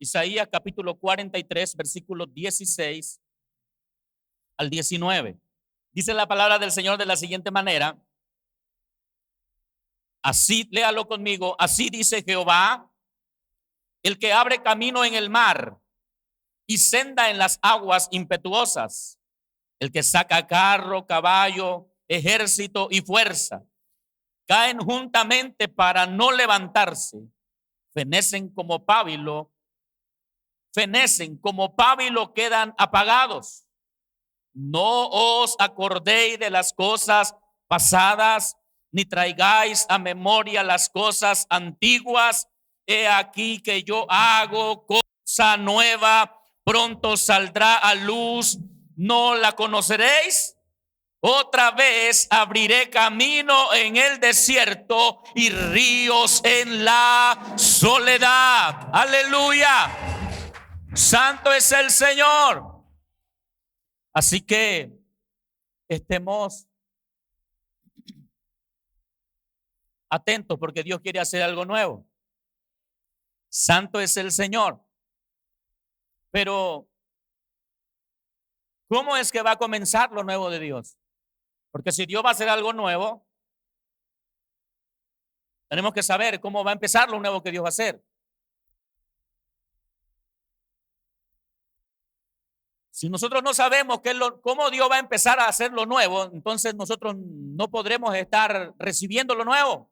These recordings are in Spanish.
Isaías capítulo 43, versículos 16 al 19. Dice la palabra del Señor de la siguiente manera. Así, léalo conmigo. Así dice Jehová, el que abre camino en el mar y senda en las aguas impetuosas, el que saca carro, caballo, ejército y fuerza, caen juntamente para no levantarse, fenecen como pábilo, quedan apagados. No os acordéis de las cosas pasadas, ni traigáis a memoria las cosas antiguas. He aquí que yo hago cosa nueva, pronto saldrá a luz, ¿no la conoceréis? Otra vez abriré camino en el desierto y ríos en la soledad. Aleluya. Santo es el Señor. Así que estemos atentos porque Dios quiere hacer algo nuevo. Santo es el Señor. Pero ¿cómo es que va a comenzar lo nuevo de Dios? Porque si Dios va a hacer algo nuevo, tenemos que saber cómo va a empezar lo nuevo que Dios va a hacer. Si nosotros no sabemos cómo Dios va a empezar a hacer lo nuevo, entonces nosotros no podremos estar recibiendo lo nuevo.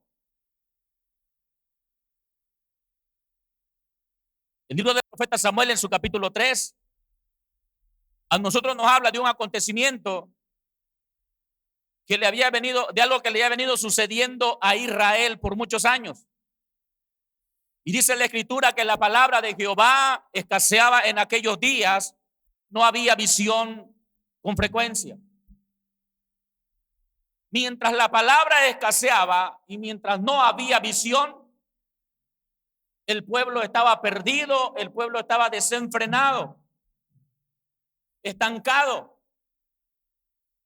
El libro del profeta Samuel en su capítulo 3, a nosotros nos habla de un acontecimiento que le había venido, de algo que le había venido sucediendo a Israel por muchos años. Y dice la escritura que la palabra de Jehová escaseaba en aquellos días. No había visión con frecuencia. Mientras la palabra escaseaba y mientras no había visión, el pueblo estaba perdido, el pueblo estaba desenfrenado, estancado.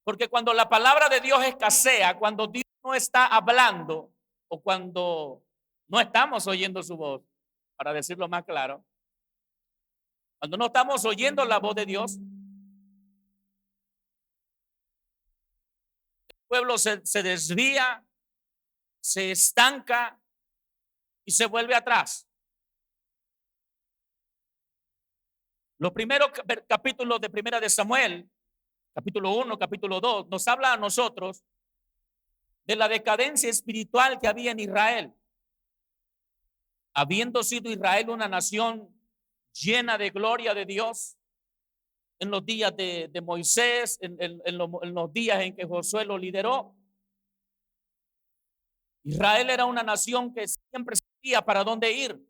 Porque cuando la palabra de Dios escasea, cuando Dios no está hablando o cuando no estamos oyendo su voz, para decirlo más claro, cuando no estamos oyendo la voz de Dios, el pueblo se desvía, se estanca y se vuelve atrás. Los primeros capítulos de Primera de Samuel, capítulo 1, capítulo 2, nos habla a nosotros de la decadencia espiritual que había en Israel. Habiendo sido Israel una nación llena de gloria de Dios, en los días de Moisés, en los días en que Josué lo lideró, Israel era una nación que siempre sabía para dónde ir.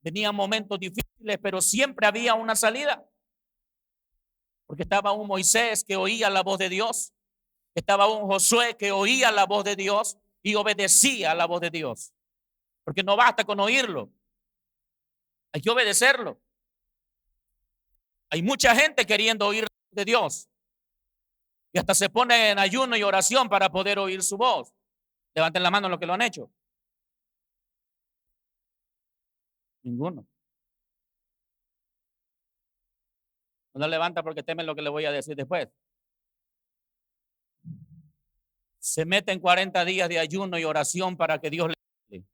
Venían momentos difíciles, pero siempre había una salida. Porque estaba un Moisés que oía la voz de Dios. Estaba un Josué que oía la voz de Dios y obedecía a la voz de Dios. Porque no basta con oírlo. Hay que obedecerlo. Hay mucha gente queriendo oír de Dios. Y hasta se pone en ayuno y oración para poder oír su voz. Levanten la mano los que lo han hecho. Ninguno. No la levanta porque temen lo que le voy a decir después. Se meten 40 días de ayuno y oración para que Dios le hable.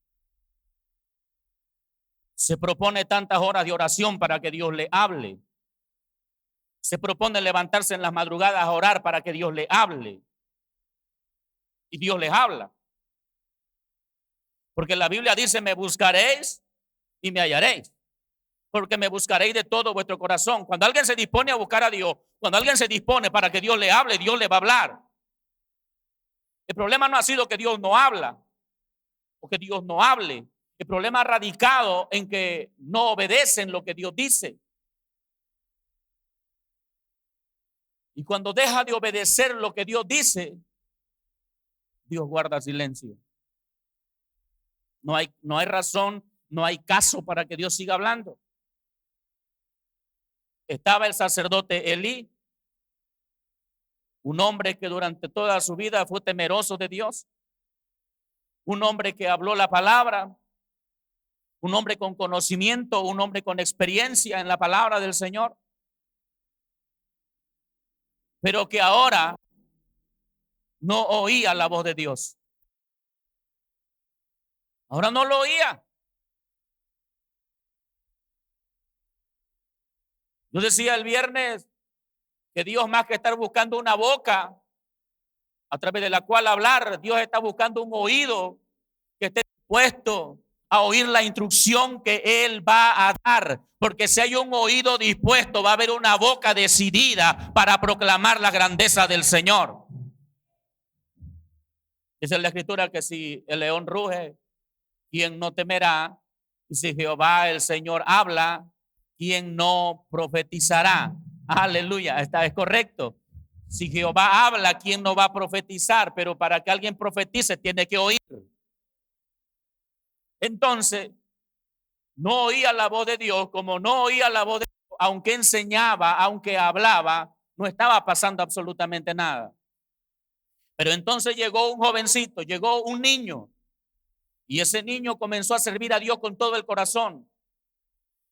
Se propone tantas horas de oración para que Dios le hable. Se propone levantarse en las madrugadas a orar para que Dios le hable. Y Dios les habla. Porque la Biblia dice, me buscaréis y me hallaréis. Porque me buscaréis de todo vuestro corazón. Cuando alguien se dispone a buscar a Dios, cuando alguien se dispone para que Dios le hable, Dios le va a hablar. El problema no ha sido que Dios no habla o que Dios no hable. El problema ha radicado en que no obedecen lo que Dios dice. Y cuando deja de obedecer lo que Dios dice, Dios guarda silencio. No hay razón, no hay caso para que Dios siga hablando. Estaba el sacerdote Elí, un hombre que durante toda su vida fue temeroso de Dios, un hombre que habló la palabra, un hombre con conocimiento, un hombre con experiencia en la palabra del Señor, pero que ahora no oía la voz de Dios. Ahora no lo oía. Yo decía el viernes que Dios, más que estar buscando una boca a través de la cual hablar, Dios está buscando un oído que esté dispuesto a oír la instrucción que Él va a dar. Porque si hay un oído dispuesto, va a haber una boca decidida para proclamar la grandeza del Señor. Dice la Escritura que si el león ruge, ¿quién no temerá? Y si Jehová el Señor habla, ¿quién no profetizará? Aleluya, es correcto. Si Jehová habla, ¿quién no va a profetizar? Pero para que alguien profetice tiene que oír. Entonces, no oía la voz de Dios, como no oía la voz de Dios, aunque enseñaba, aunque hablaba, no estaba pasando absolutamente nada. Pero entonces llegó un jovencito, llegó un niño, y ese niño comenzó a servir a Dios con todo el corazón.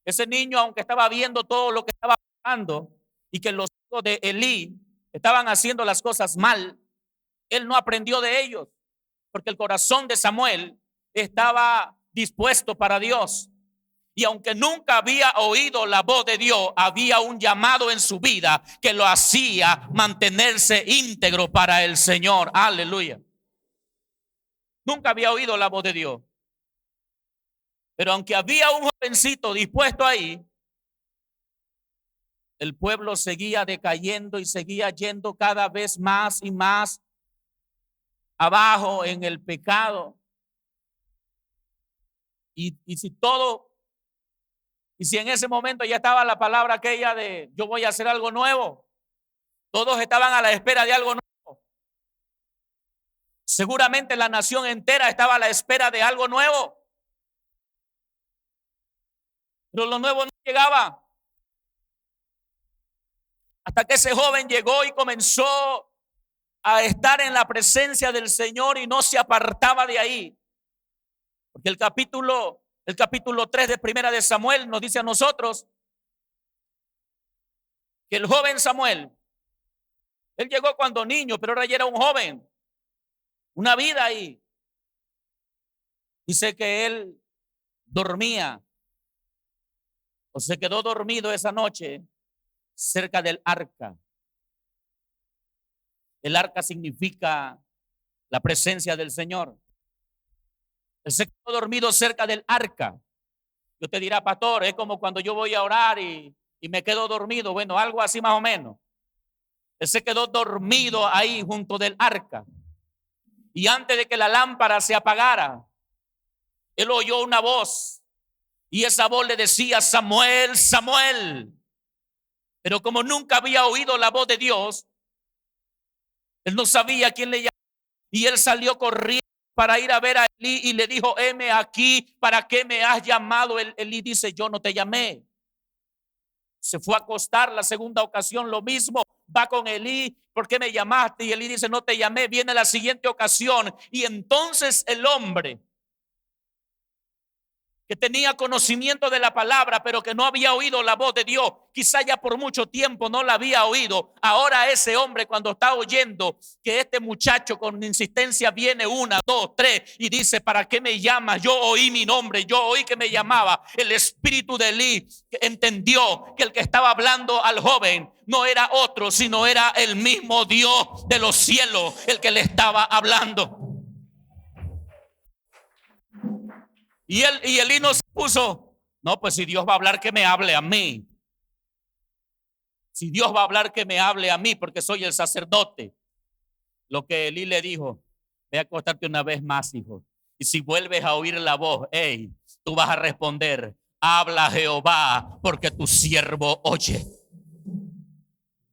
Ese niño, aunque estaba viendo todo lo que estaba pasando y que los hijos de Elí estaban haciendo las cosas mal, él no aprendió de ellos, porque el corazón de Samuel estaba dispuesto para Dios. Y aunque nunca había oído la voz de Dios, había un llamado en su vida que lo hacía mantenerse íntegro para el Señor. Aleluya. Nunca había oído la voz de Dios. Pero aunque había un jovencito dispuesto ahí, el pueblo seguía decayendo y seguía yendo cada vez más y más abajo en el pecado. Y si en ese momento ya estaba la palabra aquella de yo voy a hacer algo nuevo, todos estaban a la espera de algo nuevo. Seguramente la nación entera estaba a la espera de algo nuevo. Pero lo nuevo no llegaba. Hasta que ese joven llegó y comenzó a estar en la presencia del Señor y no se apartaba de ahí. Porque el capítulo 3 de Primera de Samuel nos dice a nosotros que el joven Samuel, él llegó cuando niño, pero ahora ya era un joven, una vida ahí. Dice que él dormía o se quedó dormido esa noche cerca del arca. El arca significa la presencia del Señor. Él se quedó dormido cerca del arca. Yo te dirá, pastor, es como cuando yo voy a orar y me quedo dormido. Bueno, algo así más o menos. Él se quedó dormido ahí junto del arca. Y antes de que la lámpara se apagara, él oyó una voz. Y esa voz le decía, Samuel, Samuel. Pero como nunca había oído la voz de Dios, él no sabía quién le llamaba. Y él salió corriendo para ir a ver a Elí y le dijo, heme aquí, ¿para qué me has llamado? Elí dice, yo no te llamé. Se fue a acostar la segunda ocasión, lo mismo, va con Elí, ¿por qué me llamaste? Y Elí dice, no te llamé. Viene la siguiente ocasión y entonces el hombre que tenía conocimiento de la palabra, pero que no había oído la voz de Dios, quizá ya por mucho tiempo no la había oído. Ahora ese hombre, cuando está oyendo que este muchacho con insistencia viene 1, 2, 3 y dice, ¿para qué me llamas? Yo oí mi nombre, yo oí que me llamaba. El espíritu de Elí entendió que el que estaba hablando al joven no era otro, sino era el mismo Dios de los cielos, el que le estaba hablando. Y Elí no se puso, no, pues si Dios va a hablar, que me hable a mí. Si Dios va a hablar, que me hable a mí, porque soy el sacerdote. Lo que Elí le dijo, ve a acostarte una vez más, hijo. Y si vuelves a oír la voz, hey, tú vas a responder, habla Jehová, porque tu siervo oye.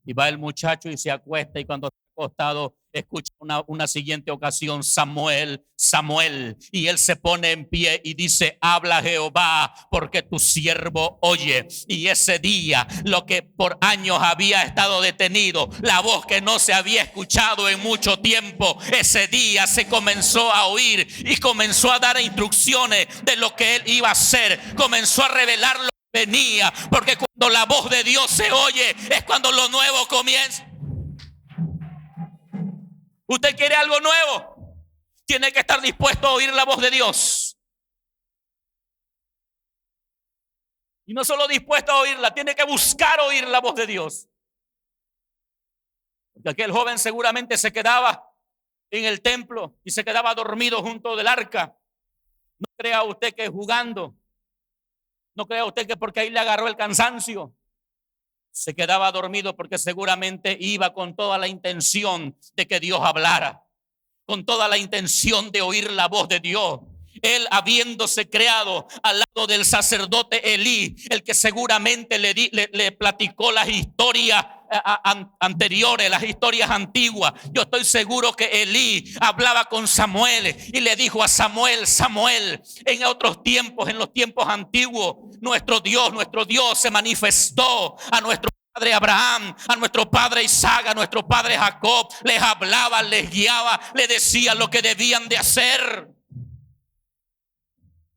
Y va el muchacho y se acuesta, y cuando está acostado, escucha una siguiente ocasión: Samuel, Samuel. Y él se pone en pie y dice: habla Jehová, porque tu siervo oye. Y ese día, lo que por años había estado detenido, la voz que no se había escuchado en mucho tiempo, ese día se comenzó a oír y comenzó a dar instrucciones de lo que él iba a hacer. Comenzó a revelar lo que venía, porque cuando la voz de Dios se oye, es cuando lo nuevo comienza. ¿Usted quiere algo nuevo? Tiene que estar dispuesto a oír la voz de Dios. Y no solo dispuesto a oírla, tiene que buscar oír la voz de Dios. Porque aquel joven seguramente se quedaba en el templo y se quedaba dormido junto del arca. No crea usted que jugando, no crea usted que porque ahí le agarró el cansancio. Se quedaba dormido porque seguramente iba con toda la intención de que Dios hablara, con toda la intención de oír la voz de Dios. Él, habiéndose creado al lado del sacerdote Elí, el que seguramente le platicó las historias anteriores, las historias antiguas. Yo estoy seguro que Elí hablaba con Samuel y le dijo a Samuel: Samuel, en otros tiempos, en los tiempos antiguos, nuestro Dios se manifestó a nuestro padre Abraham, a nuestro padre Isaac, a nuestro padre Jacob. Les hablaba, les guiaba, les decía lo que debían de hacer.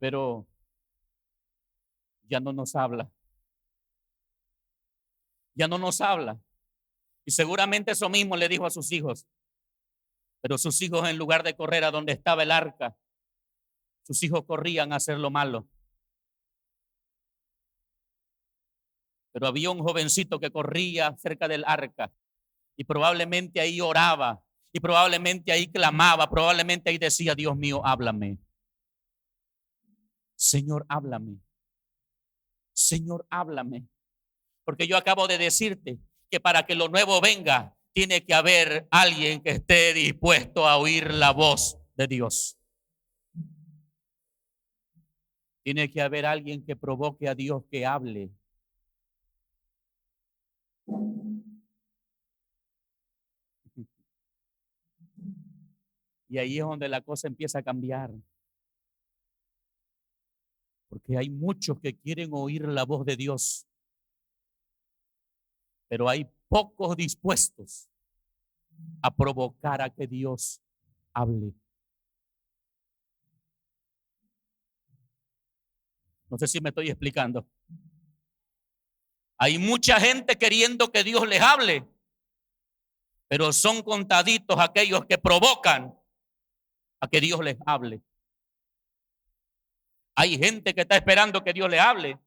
Pero ya no nos habla. Ya no nos habla. Y seguramente eso mismo le dijo a sus hijos. Pero sus hijos, en lugar de correr a donde estaba el arca, sus hijos corrían a hacer lo malo. Pero había un jovencito que corría cerca del arca y probablemente ahí oraba, y probablemente ahí clamaba, probablemente ahí decía: Dios mío, háblame. Señor, háblame. Señor, háblame. Porque yo acabo de decirte que para que lo nuevo venga, tiene que haber alguien que esté dispuesto a oír la voz de Dios. Tiene que haber alguien que provoque a Dios que hable. Y ahí es donde la cosa empieza a cambiar. Porque hay muchos que quieren oír la voz de Dios, pero hay pocos dispuestos a provocar a que Dios hable. No sé si me estoy explicando. Hay mucha gente queriendo que Dios les hable, pero son contaditos aquellos que provocan a que Dios les hable. Hay gente que está esperando que Dios le hable,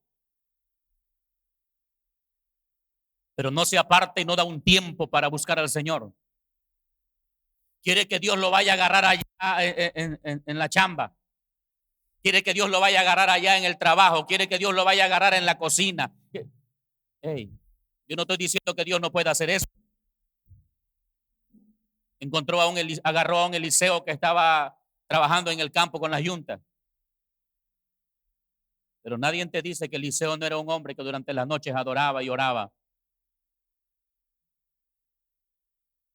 pero no se aparta y no da un tiempo para buscar al Señor. Quiere que Dios lo vaya a agarrar allá en la chamba. Quiere que Dios lo vaya a agarrar allá en el trabajo. Quiere que Dios lo vaya a agarrar en la cocina. Hey, yo no estoy diciendo que Dios no pueda hacer eso. Agarró a un Eliseo que estaba trabajando en el campo con las yuntas. Pero nadie te dice que Eliseo no era un hombre que durante las noches adoraba y oraba.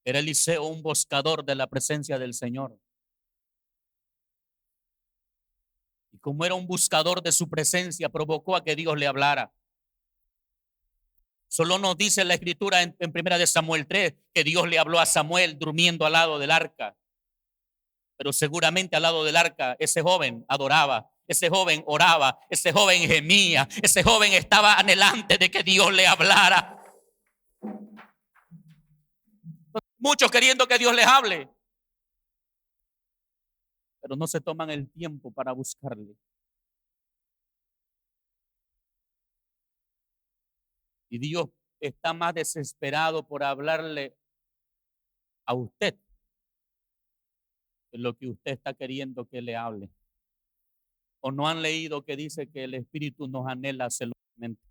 Era Eliseo un buscador de la presencia del Señor. Y como era un buscador de su presencia, provocó a que Dios le hablara. Solo nos dice la escritura en 1 Samuel 3 que Dios le habló a Samuel durmiendo al lado del arca. Pero seguramente al lado del arca ese joven adoraba, ese joven oraba, ese joven gemía, ese joven estaba anhelante de que Dios le hablara. Muchos queriendo que Dios les hable, pero no se toman el tiempo para buscarle. Y Dios está más desesperado por hablarle a usted de lo que usted está queriendo que le hable. O no han leído que dice que el Espíritu nos anhela celosamente.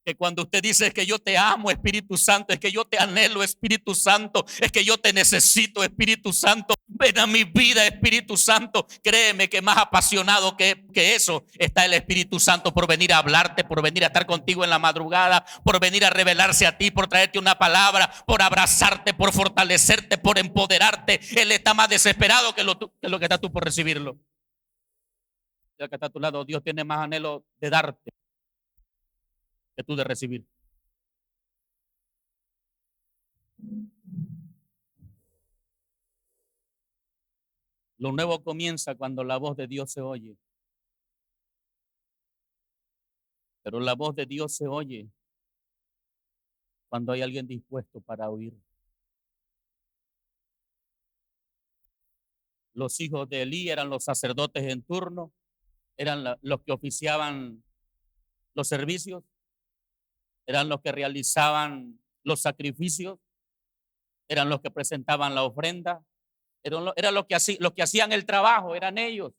Que cuando usted dice es que yo te amo, Espíritu Santo, es que yo te anhelo, Espíritu Santo, es que yo te necesito, Espíritu Santo, ven a mi vida, Espíritu Santo. Créeme que más apasionado que eso está el Espíritu Santo por venir a hablarte, por venir a estar contigo en la madrugada, por venir a revelarse a ti, por traerte una palabra, por abrazarte, por fortalecerte, por empoderarte. Él está más desesperado que lo que estás tú por recibirlo. El que está a tu lado, Dios tiene más anhelo de darte que tú de recibir. Lo nuevo comienza cuando la voz de Dios se oye. Pero la voz de Dios se oye cuando hay alguien dispuesto para oír. Los hijos de Elí eran los sacerdotes en turno, eran los que oficiaban los servicios, eran los que realizaban los sacrificios, eran los que presentaban la ofrenda, eran los que hacían el trabajo, eran ellos.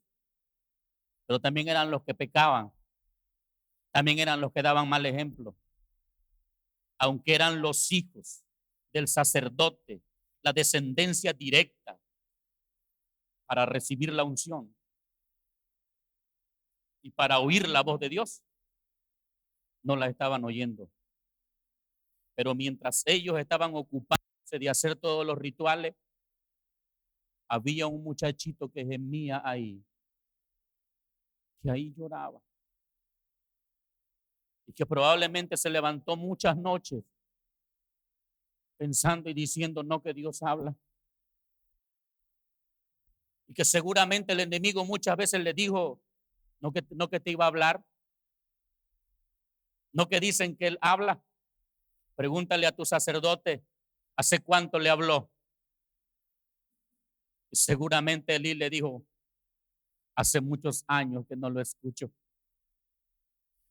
Pero también eran los que pecaban, también eran los que daban mal ejemplo. Aunque eran los hijos del sacerdote, la descendencia directa para recibir la unción y para oír la voz de Dios, no la estaban oyendo. Pero mientras ellos estaban ocupándose de hacer todos los rituales, había un muchachito que gemía ahí, que ahí lloraba, y que probablemente se levantó muchas noches pensando y diciendo no, que Dios habla, y que seguramente el enemigo muchas veces le dijo no que te iba a hablar, no que dicen que él habla. Pregúntale a tu sacerdote hace cuánto le habló. Y seguramente Elí le dijo hace muchos años que no lo escucho.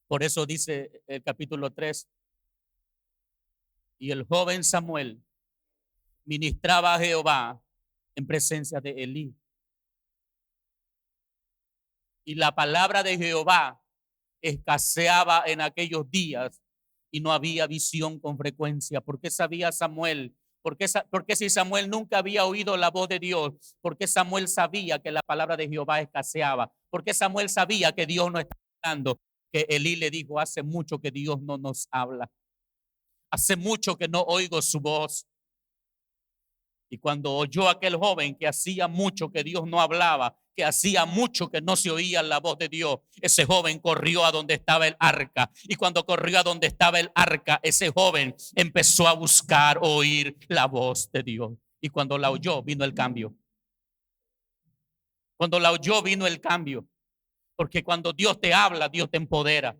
Por eso dice el capítulo 3, y el joven Samuel ministraba a Jehová en presencia de Elí. Y la palabra de Jehová escaseaba en aquellos días y no había visión con frecuencia. ¿Por qué sabía Samuel? Porque si Samuel nunca había oído la voz de Dios, porque Samuel sabía que la palabra de Jehová escaseaba, porque Samuel sabía que Dios no estaba hablando, que Elí le dijo, hace mucho que Dios no nos habla, hace mucho que no oigo su voz. Y cuando oyó aquel joven que hacía mucho que Dios no hablaba, que hacía mucho que no se oía la voz de Dios, ese joven corrió a donde estaba el arca. Y cuando corrió a donde estaba el arca, ese joven empezó a buscar oír la voz de Dios. Y cuando la oyó, vino el cambio. Cuando la oyó, vino el cambio. Porque cuando Dios te habla, Dios te empodera.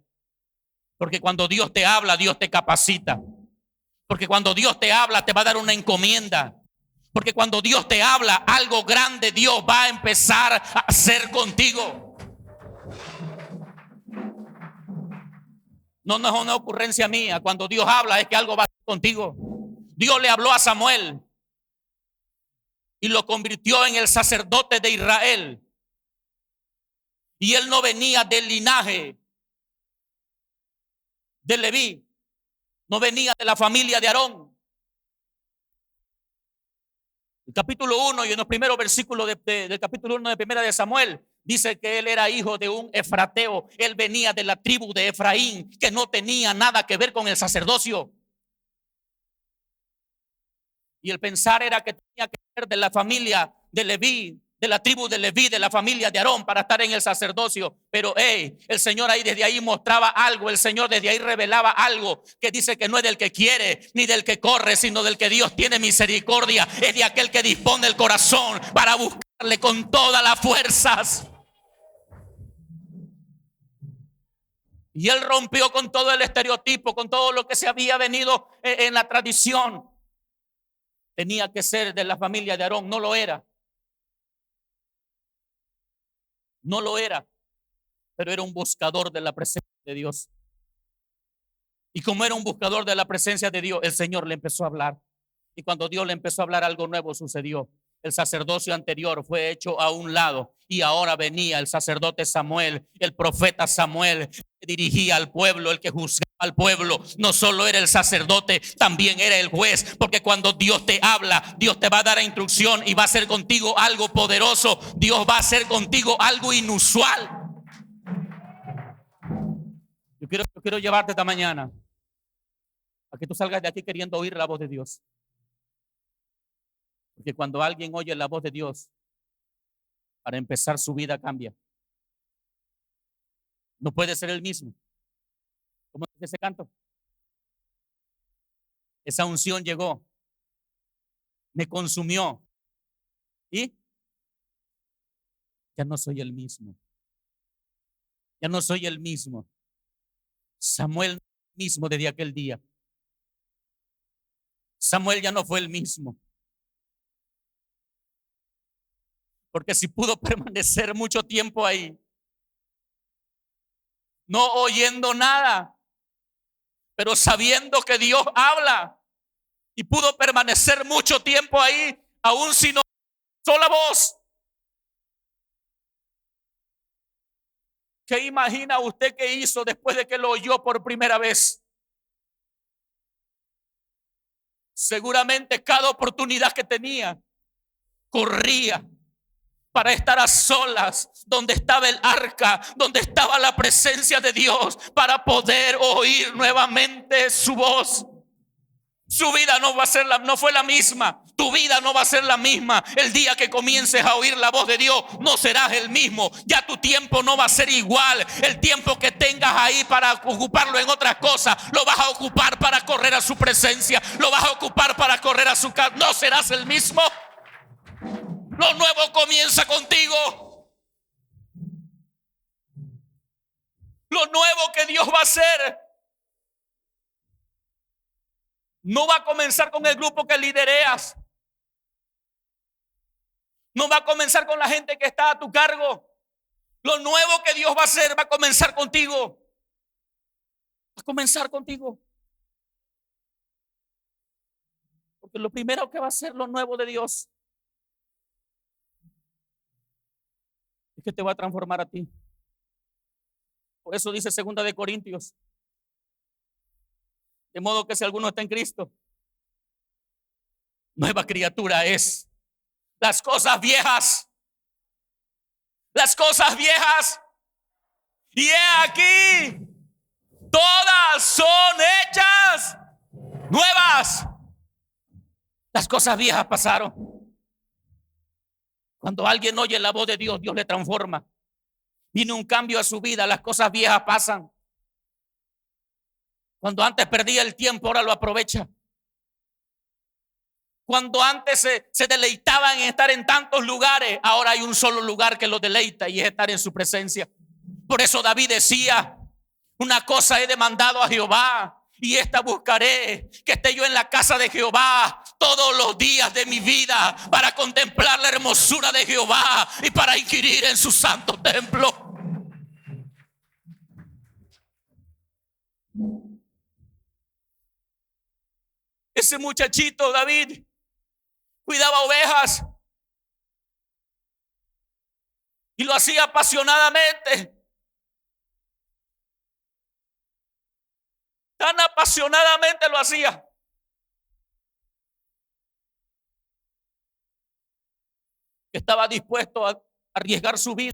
Porque cuando Dios te habla, Dios te capacita. Porque cuando Dios te habla, te va a dar una encomienda. Porque cuando Dios te habla, algo grande Dios va a empezar a hacer contigo. No es una ocurrencia mía. Cuando Dios habla es que algo va a hacer contigo. Dios le habló a Samuel y lo convirtió en el sacerdote de Israel. Y él no venía del linaje de Leví, no venía de la familia de Aarón. El capítulo 1 y en los primeros versículos del capítulo 1 de primera de Samuel dice que él era hijo de un efrateo. Él venía de la tribu de Efraín, que no tenía nada que ver con el sacerdocio. Y el pensar era que tenía que ser de la familia de Leví, de la tribu de Leví, de la familia de Aarón, para estar en el sacerdocio. Pero el Señor ahí desde ahí mostraba algo, el Señor desde ahí revelaba algo, que dice que no es del que quiere ni del que corre, sino del que Dios tiene misericordia. Es de aquel que dispone el corazón para buscarle con todas las fuerzas. Y él rompió con todo el estereotipo, con todo lo que se había venido en la tradición. Tenía que ser de la familia de Aarón, no lo era. No lo era, pero era un buscador de la presencia de Dios. Y como era un buscador de la presencia de Dios, el Señor le empezó a hablar. Y cuando Dios le empezó a hablar, algo nuevo sucedió. El sacerdocio anterior fue hecho a un lado y ahora venía el sacerdote Samuel, el profeta Samuel, que dirigía al pueblo, el que juzgaba al pueblo. No solo era el sacerdote, también era el juez, porque cuando Dios te habla, Dios te va a dar instrucción y va a hacer contigo algo poderoso. Dios va a hacer contigo algo inusual. Yo quiero llevarte esta mañana a que tú salgas de aquí queriendo oír la voz de Dios. Porque cuando alguien oye la voz de Dios, para empezar su vida cambia. No puede ser el mismo. ¿Cómo dice ese canto? Esa unción llegó, me consumió y ya no soy el mismo. Ya no soy el mismo. Samuel mismo desde aquel día. Samuel ya no fue el mismo. Porque si pudo permanecer mucho tiempo ahí, no oyendo nada, pero sabiendo que Dios habla, y pudo permanecer mucho tiempo ahí, aún sin sola voz. ¿Qué imagina usted que hizo después de que lo oyó por primera vez? Seguramente cada oportunidad que tenía, corría para estar a solas, donde estaba el arca, donde estaba la presencia de Dios, para poder oír nuevamente su voz. Su vida no fue la misma. Tu vida no va a ser la misma. El día que comiences a oír la voz de Dios, no serás el mismo. Ya tu tiempo no va a ser igual. El tiempo que tengas ahí para ocuparlo en otras cosas, lo vas a ocupar para correr a su presencia. Lo vas a ocupar para correr a su casa. No serás el mismo. Lo nuevo comienza contigo. Lo nuevo que Dios va a hacer no va a comenzar con el grupo que lidereas. No va a comenzar con la gente que está a tu cargo. Lo nuevo que Dios va a hacer va a comenzar contigo. Va a comenzar contigo. Porque lo primero que va a hacer lo nuevo de Dios es que te va a transformar a ti. Por eso dice 2 de Corintios. De modo que si alguno está en Cristo, nueva criatura es. Las cosas viejas, y he aquí, todas son hechas nuevas. Las cosas viejas pasaron. Cuando alguien oye la voz de Dios, Dios le transforma. Viene un cambio a su vida, las cosas viejas pasan. Cuando antes perdía el tiempo, ahora lo aprovecha. Cuando antes se deleitaban en estar en tantos lugares, ahora hay un solo lugar que lo deleita y es estar en su presencia. Por eso David decía: una cosa he demandado a Jehová y esta buscaré, que esté yo en la casa de Jehová todos los días de mi vida, para contemplar la hermosura de Jehová y para inquirir en su santo templo. Ese muchachito David cuidaba ovejas y lo hacía apasionadamente. Tan apasionadamente lo hacía que estaba dispuesto a arriesgar su vida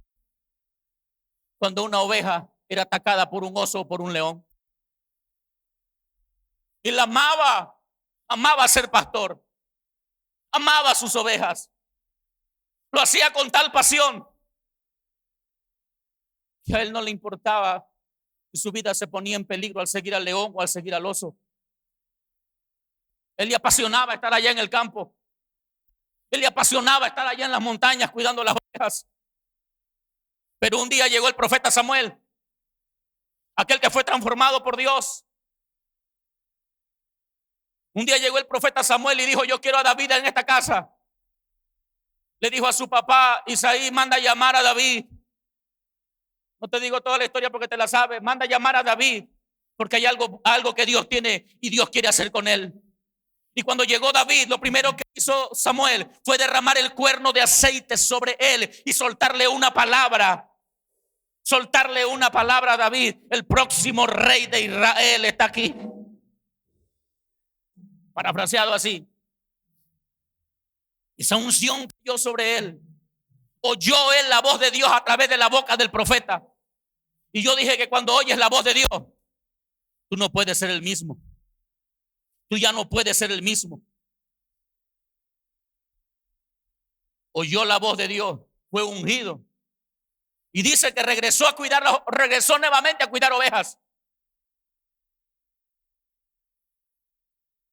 cuando una oveja era atacada por un oso o por un león. Él amaba ser pastor, amaba sus ovejas, lo hacía con tal pasión que a él no le importaba si su vida se ponía en peligro al seguir al león o al seguir al oso. Él le apasionaba estar allá en el campo, él le apasionaba estar allá en las montañas cuidando las ovejas. Pero un día llegó el profeta Samuel, aquel que fue transformado por Dios. Un día llegó el profeta Samuel y dijo: yo quiero a David en esta casa. Le dijo a su papá Isaí: manda a llamar a David. No te digo toda la historia porque te la sabes. Manda a llamar a David porque hay algo que Dios tiene y Dios quiere hacer con él. Y cuando llegó David, lo primero que hizo Samuel fue derramar el cuerno de aceite sobre él y soltarle una palabra. Soltarle una palabra a David: el próximo rey de Israel está aquí. Parafraseado así. Esa unción cayó sobre él. Oyó él la voz de Dios a través de la boca del profeta. Y yo dije que cuando oyes la voz de Dios, tú no puedes ser el mismo. Tú ya no puedes ser el mismo. Oyó la voz de Dios, fue ungido. Y dice que regresó nuevamente a cuidar ovejas.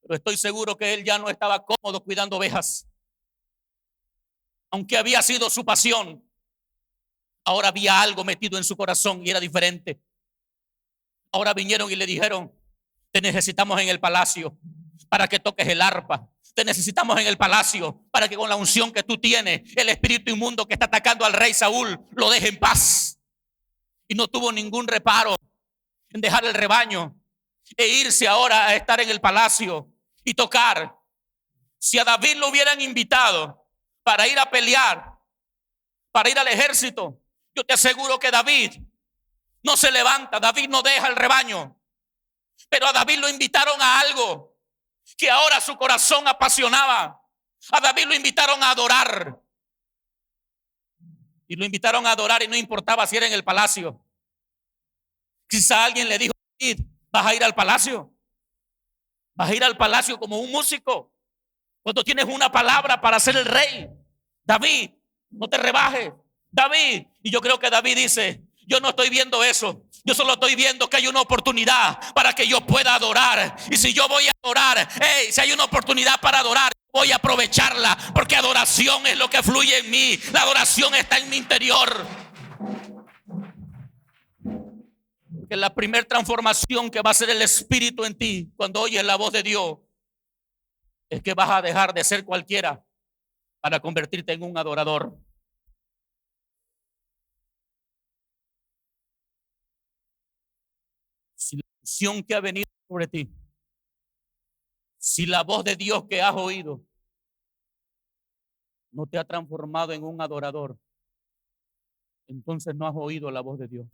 Pero estoy seguro que él ya no estaba cómodo cuidando ovejas. Aunque había sido su pasión, ahora había algo metido en su corazón y era diferente. Ahora vinieron y le dijeron: te necesitamos en el palacio para que toques el arpa. Te necesitamos en el palacio para que con la unción que tú tienes, el espíritu inmundo que está atacando al rey Saúl lo deje en paz. Y no tuvo ningún reparo en dejar el rebaño e irse ahora a estar en el palacio y tocar. Si a David lo hubieran invitado para ir a pelear, para ir al ejército, yo te aseguro que David no se levanta, David no deja el rebaño. Pero a David lo invitaron a algo que ahora su corazón apasionaba. A David lo invitaron a adorar. Y lo invitaron a adorar y no importaba si era en el palacio. Quizá alguien le dijo: David, ¿vas a ir al palacio? ¿Vas a ir al palacio como un músico? Cuando tienes una palabra para ser el rey. David, no te rebajes. David. Y yo creo que David dice: yo no estoy viendo eso. Yo solo estoy viendo que hay una oportunidad para que yo pueda adorar. Y si yo voy a adorar, si hay una oportunidad para adorar, voy a aprovecharla. Porque adoración es lo que fluye en mí. La adoración está en mi interior. Que la primera transformación que va a hacer el Espíritu en ti cuando oyes la voz de Dios es que vas a dejar de ser cualquiera para convertirte en un adorador. Si la unción que ha venido sobre ti, si la voz de Dios que has oído no te ha transformado en un adorador, entonces no has oído la voz de Dios.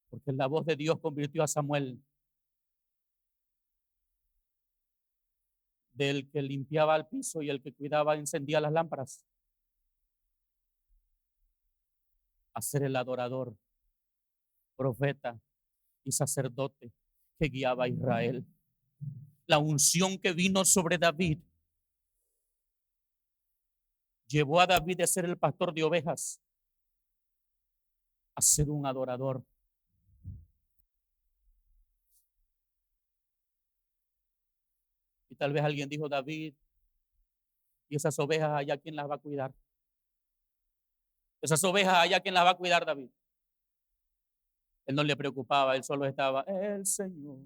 Porque la voz de Dios convirtió a Samuel del que limpiaba el piso y el que cuidaba, encendía las lámparas, a ser el adorador, profeta y sacerdote que guiaba a Israel. La unción que vino sobre David llevó a David de ser el pastor de ovejas a ser un adorador. Y tal vez alguien dijo: David, ¿y esas ovejas allá quién las va a cuidar? Esas ovejas allá quién las va a cuidar, David. Él no le preocupaba, él solo estaba: el Señor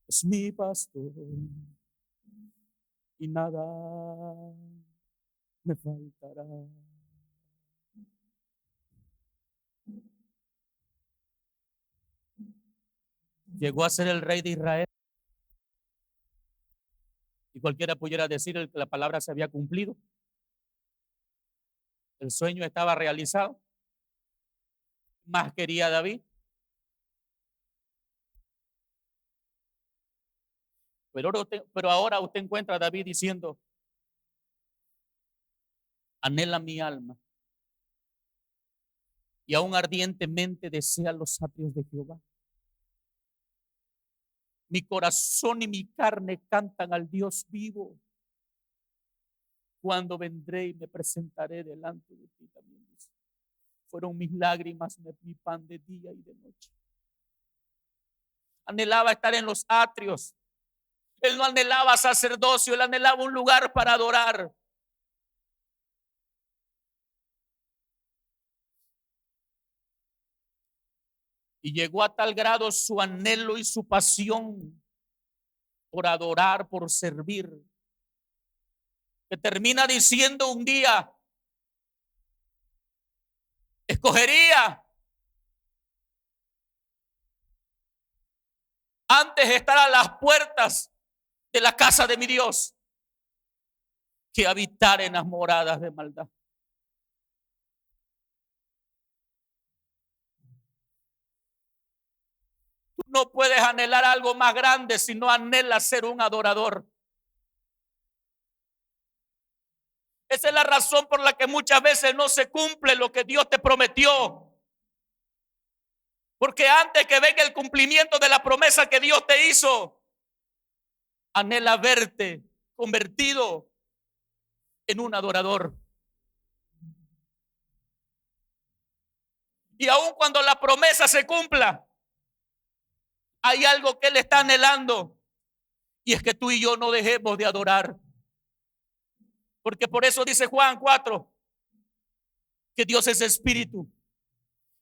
es mi pastor y nada me faltará. Llegó a ser el rey de Israel. Y cualquiera pudiera decir que la palabra se había cumplido. El sueño estaba realizado. Más quería David. Pero ahora usted encuentra a David diciendo: anhela mi alma y aún ardientemente desea los atrios de Jehová. Mi corazón y mi carne cantan al Dios vivo. Cuando vendré y me presentaré delante de ti, también dice. Fueron mis lágrimas, mi pan de día y de noche. Anhelaba estar en los atrios. Él no anhelaba sacerdocio, él anhelaba un lugar para adorar. Y llegó a tal grado su anhelo y su pasión por adorar, por servir, que termina diciendo un día: escogería antes estar a las puertas de la casa de mi Dios que habitar en las moradas de maldad. Tú no puedes anhelar algo más grande si no anhelas ser un adorador. Esa es la razón por la que muchas veces no se cumple lo que Dios te prometió. Porque antes que venga el cumplimiento de la promesa que Dios te hizo, anhela verte convertido en un adorador. Y aun cuando la promesa se cumpla, hay algo que Él está anhelando, y es que tú y yo no dejemos de adorar. Porque por eso dice Juan 4 que Dios es espíritu.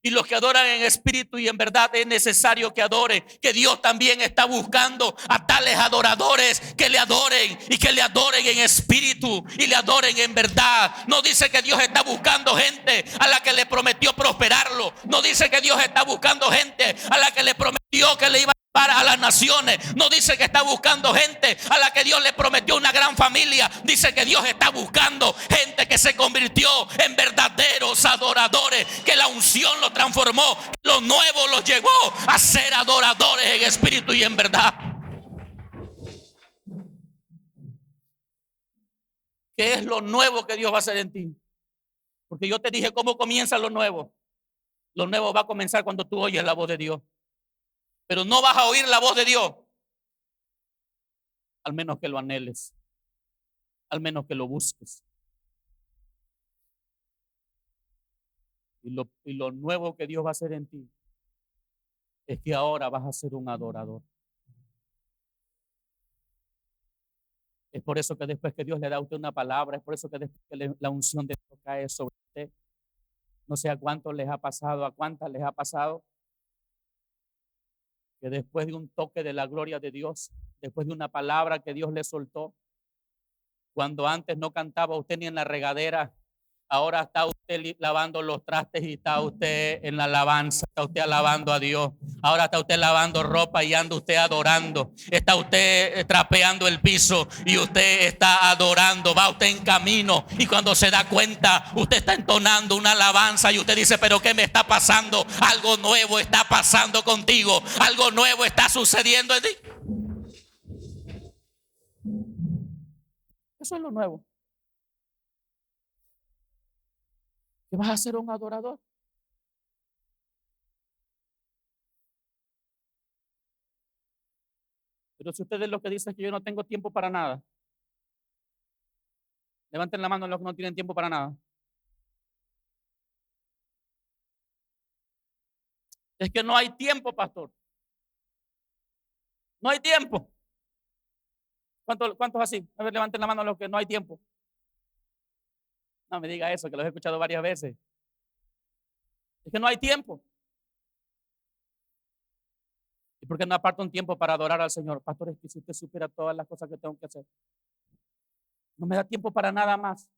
Y los que adoran en espíritu y en verdad es necesario que adoren. Que Dios también está buscando a tales adoradores que le adoren, y que le adoren en espíritu y le adoren en verdad. No dice que Dios está buscando gente a la que le prometió prosperarlo. No dice que Dios está buscando gente a la que le prometió que le iba a las naciones. No dice que está buscando gente a la que Dios le prometió una gran familia. Dice que Dios está buscando gente que se convirtió en verdaderos adoradores, que la unción los transformó, lo nuevo los llevó a ser adoradores en espíritu y en verdad. ¿Qué es lo nuevo que Dios va a hacer en ti? Porque yo te dije cómo comienza lo nuevo. Lo nuevo va a comenzar cuando tú oyes la voz de Dios. Pero no vas a oír la voz de Dios al menos que lo anheles, al menos que lo busques. Y lo nuevo que Dios va a hacer en ti es que ahora vas a ser un adorador. Es por eso que después que Dios le da a usted una palabra, es por eso que después que la unción de Dios cae sobre usted, no sé a cuántos les ha pasado, a cuántas les ha pasado, que después de un toque de la gloria de Dios, después de una palabra que Dios le soltó, cuando antes no cantaba usted ni en la regadera, ahora está usted lavando los trastes y está usted en la alabanza, está usted alabando a Dios. Ahora está usted lavando ropa y anda usted adorando. Está usted trapeando el piso y usted está adorando. Va usted en camino y cuando se da cuenta, usted está entonando una alabanza y usted dice, pero ¿qué me está pasando? Algo nuevo está pasando contigo. Algo nuevo está sucediendo en ti. Eso es lo nuevo. Que vas a ser un adorador. Pero si ustedes lo que dicen es que yo no tengo tiempo para nada, levanten la mano los que no tienen tiempo para nada. Es que no hay tiempo, pastor. No hay tiempo. ¿Cuántos así? A ver, levanten la mano los que no hay tiempo. No me diga eso, que los he escuchado varias veces. Es que no hay tiempo. ¿Y por qué no aparta un tiempo para adorar al Señor? Pastor, es que si usted supiera todas las cosas que tengo que hacer, no me da tiempo para nada más.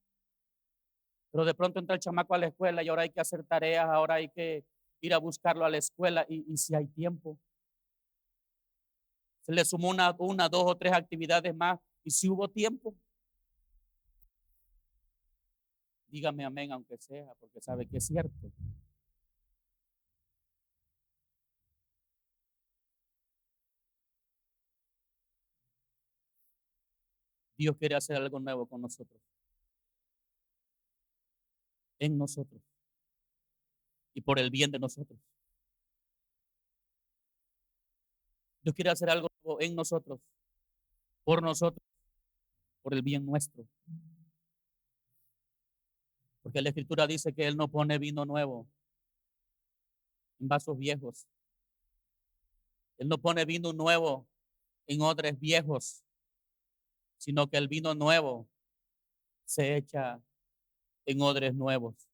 Pero de pronto entra el chamaco a la escuela y ahora hay que hacer tareas, ahora hay que ir a buscarlo a la escuela y si hay tiempo. Se le sumó una, dos o tres actividades más y si hubo tiempo. Dígame amén, aunque sea, porque sabe que es cierto. Dios quiere hacer algo nuevo con nosotros, en nosotros y por el bien de nosotros. Dios quiere hacer algo nuevo en nosotros, por el bien nuestro. Porque la Escritura dice que Él no pone vino nuevo en vasos viejos. Él no pone vino nuevo en odres viejos, sino que el vino nuevo se echa en odres nuevos.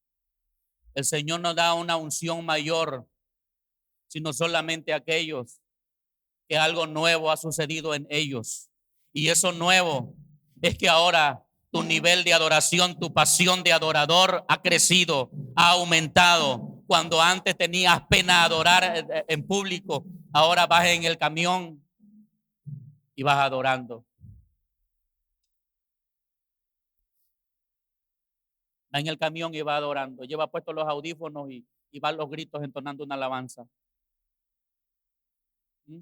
El Señor no da una unción mayor, sino solamente a aquellos que algo nuevo ha sucedido en ellos. Y eso nuevo es que ahora tu nivel de adoración, tu pasión de adorador ha crecido, ha aumentado. Cuando antes tenías pena adorar en público, ahora vas en el camión y vas adorando. Va en el camión y va adorando. Lleva puestos los audífonos y va a los gritos entonando una alabanza. ¿Mm?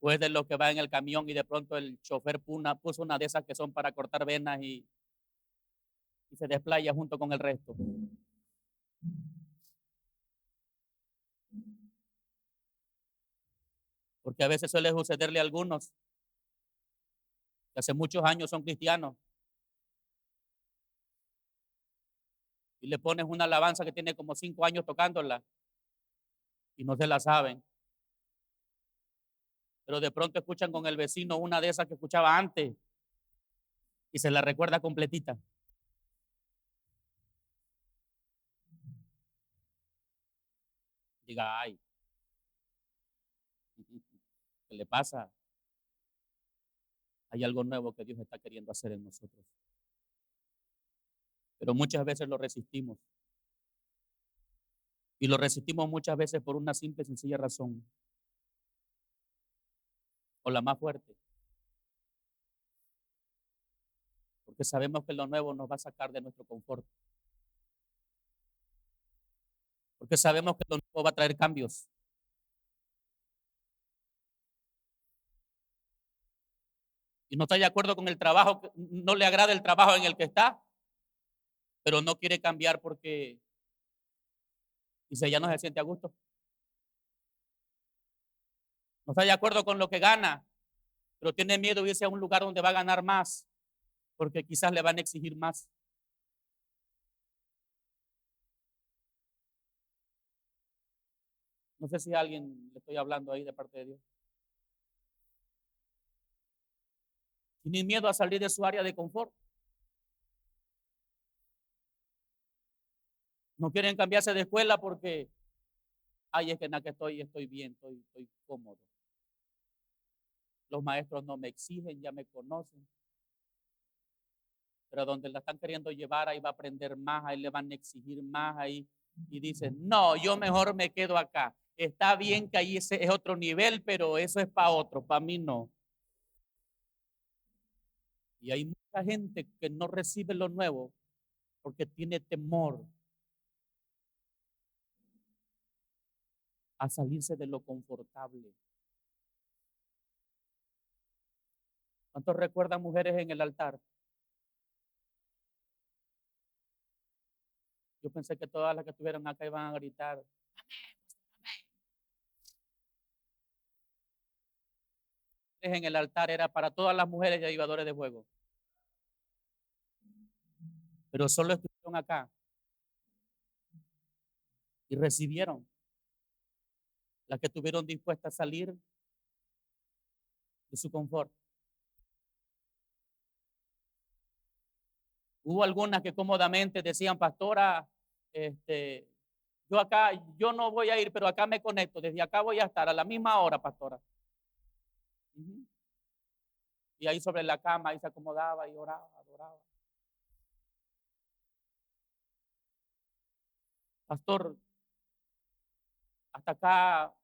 O es de los que va en el camión y de pronto el chofer puso una de esas que son para cortar venas y se desplaya junto con el resto. Porque a veces suele sucederle a algunos que hace muchos años son cristianos y le pones una alabanza que tiene como 5 años tocándola y no se la saben. Pero de pronto escuchan con el vecino una de esas que escuchaba antes y se la recuerda completita. Diga, ay, ¿qué le pasa? Hay algo nuevo que Dios está queriendo hacer en nosotros. Pero muchas veces lo resistimos. Y lo resistimos muchas veces por una simple y sencilla razón. O la más fuerte. Porque sabemos que lo nuevo nos va a sacar de nuestro confort. Porque sabemos que lo nuevo va a traer cambios. Y no está de acuerdo con el trabajo, no le agrada el trabajo en el que está, pero no quiere cambiar porque dice, ya no se siente a gusto. No está de acuerdo con lo que gana, pero tiene miedo de irse a un lugar donde va a ganar más, porque quizás le van a exigir más. No sé si a alguien le estoy hablando ahí de parte de Dios. Tienen miedo a salir de su área de confort. No quieren cambiarse de escuela porque, ay, es que en la que estoy bien, estoy cómodo. Los maestros no me exigen, ya me conocen. Pero donde la están queriendo llevar, ahí va a aprender más, ahí le van a exigir más, ahí. Y dicen, no, yo mejor me quedo acá. Está bien que ahí ese es otro nivel, pero eso es para otro, para mí no. Y hay mucha gente que no recibe lo nuevo porque tiene temor a salirse de lo confortable. ¿Cuántos recuerdan mujeres en el altar? Yo pensé que todas las que estuvieron acá iban a gritar. En el altar era para todas las mujeres y llevadores de fuego. Pero solo estuvieron acá y recibieron las que estuvieron dispuestas a salir de su confort. Hubo algunas que cómodamente decían, pastora, yo acá, yo no voy a ir, pero acá me conecto, desde acá voy a estar a la misma hora, pastora. Uh-huh. Y ahí sobre la cama, ahí se acomodaba y oraba, adoraba. Pastor, hasta acá,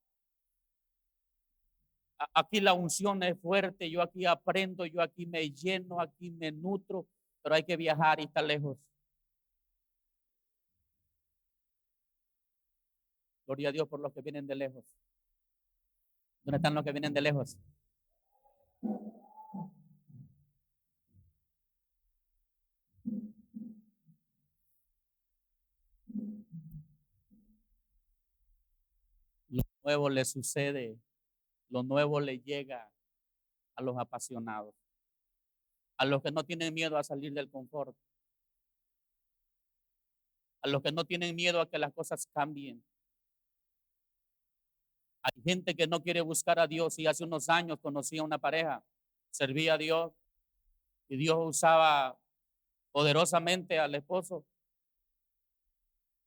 aquí la unción es fuerte, yo aquí aprendo, yo aquí me lleno, aquí me nutro, pero hay que viajar y está lejos. Gloria a Dios por los que vienen de lejos. ¿Dónde están los que vienen de lejos? Lo nuevo le sucede, lo nuevo le llega a los apasionados, a los que no tienen miedo a salir del confort, a los que no tienen miedo a que las cosas cambien. Hay gente que no quiere buscar a Dios y hace unos años conocí a una pareja, servía a Dios y Dios usaba poderosamente al esposo.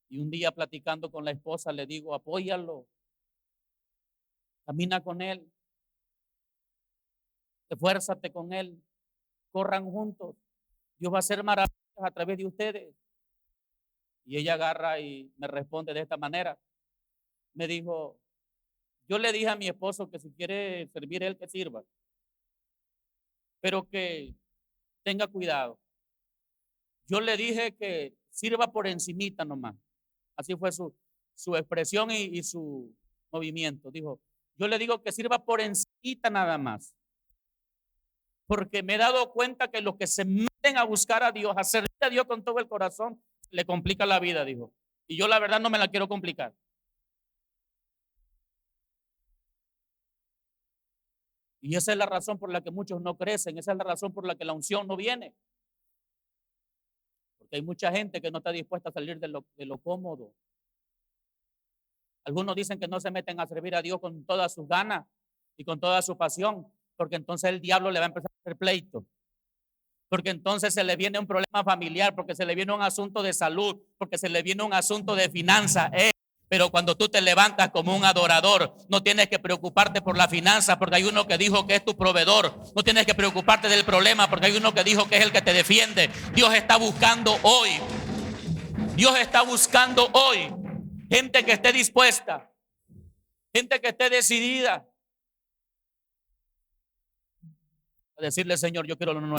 Y un día platicando con la esposa le digo, apóyalo, camina con él, esfuérzate con él, corran juntos. Dios va a hacer maravillas a través de ustedes. Y ella agarra y me responde de esta manera. Me dijo, Yo le dije a mi esposo que si quiere servir él, que sirva, pero que tenga cuidado. Yo le dije que sirva por encimita nomás. Así fue su expresión y su movimiento. Dijo, yo le digo que sirva por encimita nada más. Porque me he dado cuenta que los que se meten a buscar a Dios, a servir a Dios con todo el corazón, le complica la vida, dijo. Y yo la verdad no me la quiero complicar. Y esa es la razón por la que muchos no crecen, esa es la razón por la que la unción no viene. Porque hay mucha gente que no está dispuesta a salir de lo cómodo. Algunos dicen que no se meten a servir a Dios con todas sus ganas y con toda su pasión, porque entonces el diablo le va a empezar a hacer pleito. Porque entonces se le viene un problema familiar, porque se le viene un asunto de salud, porque se le viene un asunto de finanza. Pero cuando tú te levantas como un adorador, no tienes que preocuparte por la finanza, porque hay uno que dijo que es tu proveedor. No tienes que preocuparte del problema, porque hay uno que dijo que es el que te defiende. Dios está buscando hoy. Dios está buscando hoy gente que esté dispuesta, gente que esté decidida a decirle, Señor, yo quiero lo nuevo.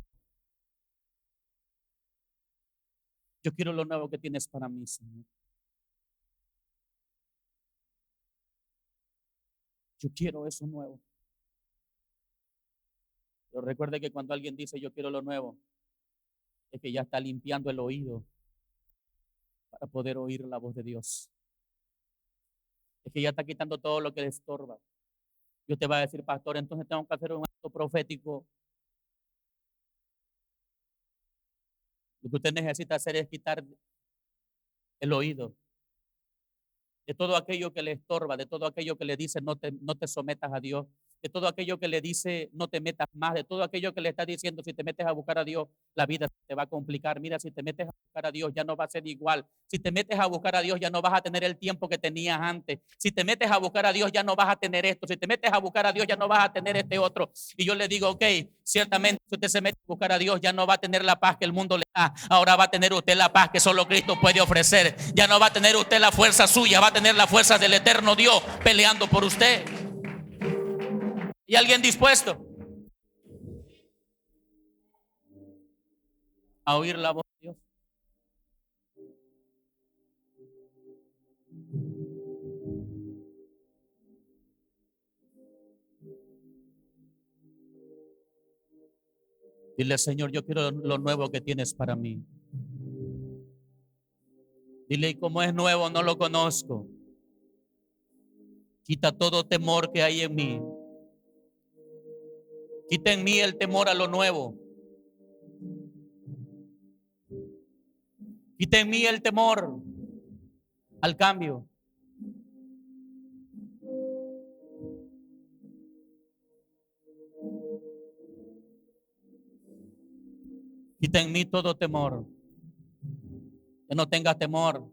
Yo quiero lo nuevo que tienes para mí, Señor. Yo quiero eso nuevo. Pero recuerde que cuando alguien dice yo quiero lo nuevo, es que ya está limpiando el oído para poder oír la voz de Dios. Es que ya está quitando todo lo que le estorba. Yo te voy a decir, pastor, entonces tengo que hacer un acto profético. Lo que usted necesita hacer es quitar el oído de todo aquello que le estorba, de todo aquello que le dice no te sometas a Dios, de todo aquello que le dice no te metas más, de todo aquello que le está diciendo si te metes a buscar a Dios, la vida te va a complicar. Mira, si te metes a buscar a Dios ya no va a ser igual. Si te metes a buscar a Dios ya no vas a tener el tiempo que tenías antes. Si te metes a buscar a Dios ya no vas a tener esto. Si te metes a buscar a Dios ya no vas a tener este otro. Y yo le digo, ok, ciertamente si usted se mete a buscar a Dios ya no va a tener la paz que el mundo le da. Ahora va a tener usted la paz que solo Cristo puede ofrecer. Ya no va a tener usted la fuerza suya, va a tener la fuerza del eterno Dios peleando por usted. ¿Y alguien dispuesto a oír la voz de Dios? Dile, Señor, yo quiero lo nuevo que tienes para mí. Dile, y como es nuevo, no lo conozco. Quita todo temor que hay en mí. Quita en mí el temor a lo nuevo. Quita en mí el temor al cambio. Quita en mí todo temor. Que no tengas temor.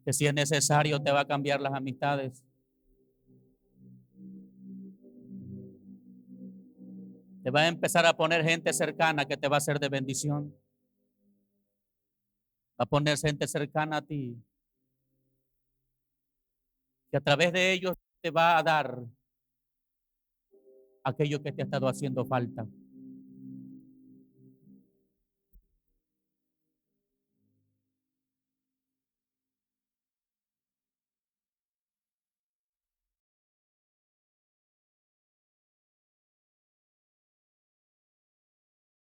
Que si es necesario te va a cambiar las amistades. Te va a empezar a poner gente cercana que te va a ser de bendición. Va a poner gente cercana a ti. Que a través de ellos te va a dar aquello que te ha estado haciendo falta.